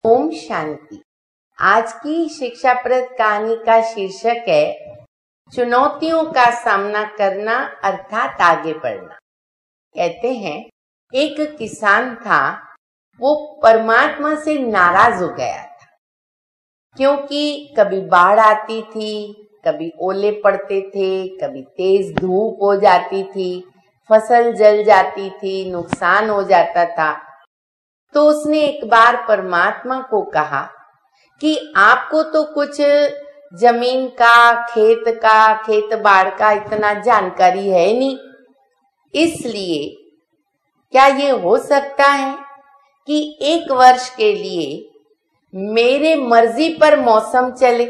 ओम शांति। आज की शिक्षाप्रद कहानी का शीर्षक है चुनौतियों का सामना करना अर्थात आगे बढ़ना। कहते हैं एक किसान था, वो परमात्मा से नाराज हो गया था क्योंकि कभी बाढ़ आती थी, कभी ओले पड़ते थे, कभी तेज धूप हो जाती थी, फसल जल जाती थी, नुकसान हो जाता था। तो उसने एक बार परमात्मा को कहा कि आपको तो कुछ जमीन का, खेत बाड़ का इतना जानकारी है नहीं, इसलिए क्या ये हो सकता है कि एक वर्ष के लिए मेरे मर्जी पर मौसम चले,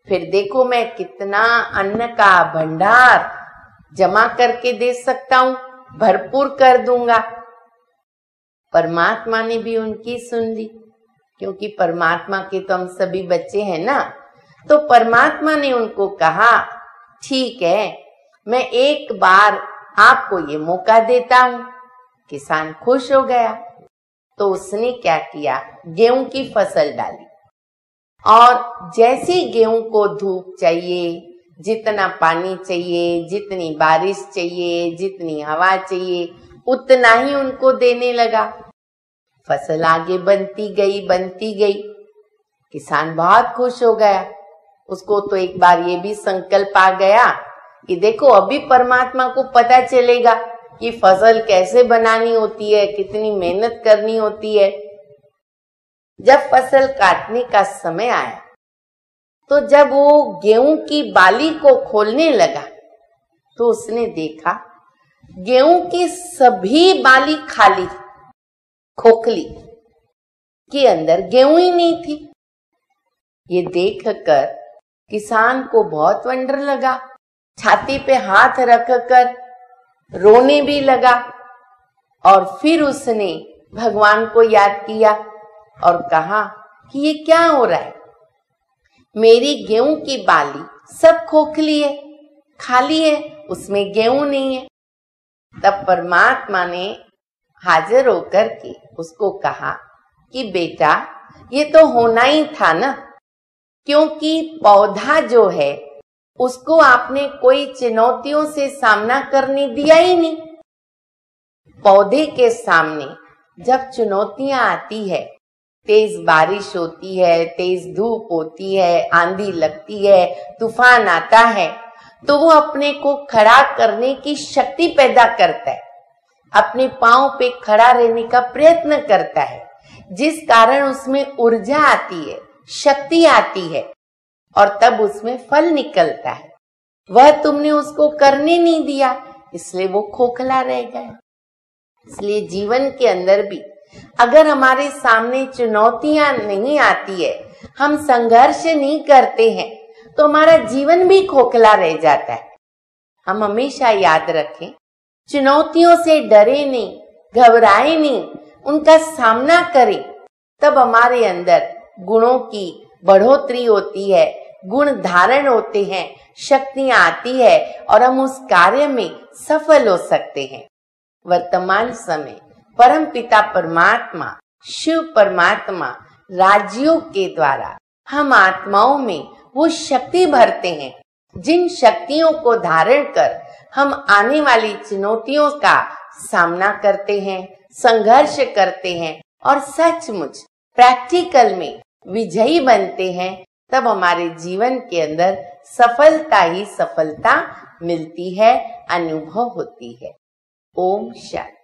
फिर देखो मैं कितना अन्न का भंडार जमा करके दे सकता हूं, भरपूर कर दूंगा। परमात्मा ने भी उनकी सुन ली, क्योंकि परमात्मा के तो हम सभी बच्चे हैं ना। तो परमात्मा ने उनको कहा, ठीक है, मैं एक बार आपको ये मौका देता हूं। किसान खुश हो गया। तो उसने क्या किया, गेहूं की फसल डाली और जैसी गेहूं को धूप चाहिए, जितना पानी चाहिए, जितनी बारिश चाहिए, जितनी हवा चाहिए, उतना ही उनको देने लगा। फसल आगे बनती गई। किसान बहुत खुश हो गया। उसको तो एक बार ये भी संकल्प आ गया कि देखो अभी परमात्मा को पता चलेगा कि फसल कैसे बनानी होती है, कितनी मेहनत करनी होती है। जब फसल काटने का समय आया, तो जब वो गेहूं की बाली को खोलने लगा, तो उसने देखा गेहूं की सभी बाली खाली, खोखली के अंदर गेहूं ही नहीं थी। ये देखकर किसान को बहुत वंडर लगा, छाती पे हाथ रखकर रोने भी लगा। और फिर उसने भगवान को याद किया और कहा कि ये क्या हो रहा है, मेरी गेहूं की बाली सब खोखली है, खाली है, उसमें गेहूं नहीं है। तब परमात्मा ने हाजिर होकर के उसको कहा कि बेटा, ये तो होना ही था ना, क्योंकि पौधा जो है उसको आपने कोई चुनौतियों से सामना करने दिया ही नहीं। पौधे के सामने जब चुनौतियां आती है, तेज बारिश होती है, तेज धूप होती है, आंधी लगती है, तूफान आता है, तो वो अपने को खड़ा करने की शक्ति पैदा करता है, अपने पांव पे खड़ा रहने का प्रयत्न करता है, जिस कारण उसमें ऊर्जा आती है, शक्ति आती है और तब उसमें फल निकलता है। वह तुमने उसको करने नहीं दिया, इसलिए वो खोखला रह गया। इसलिए जीवन के अंदर भी अगर हमारे सामने चुनौतियां नहीं आती है, हम संघर्ष नहीं करते हैं, तो हमारा जीवन भी खोखला रह जाता है। हम हमेशा याद रखें, चुनौतियों से डरे नहीं, घबराए नहीं, उनका सामना करें, तब हमारे अंदर गुणों की बढ़ोतरी होती है, गुण धारण होते हैं, शक्तियां आती है और हम उस कार्य में सफल हो सकते हैं। वर्तमान समय परम पिता परमात्मा, शिव परमात्मा राजयोग के द्वारा हम आत्माओं में वो शक्ति भरते हैं, जिन शक्तियों को धारण कर हम आने वाली चुनौतियों का सामना करते हैं, संघर्ष करते हैं और सचमुच प्रैक्टिकल में विजयी बनते हैं। तब हमारे जीवन के अंदर सफलता ही सफलता मिलती है, अनुभव होती है। ओम शांति।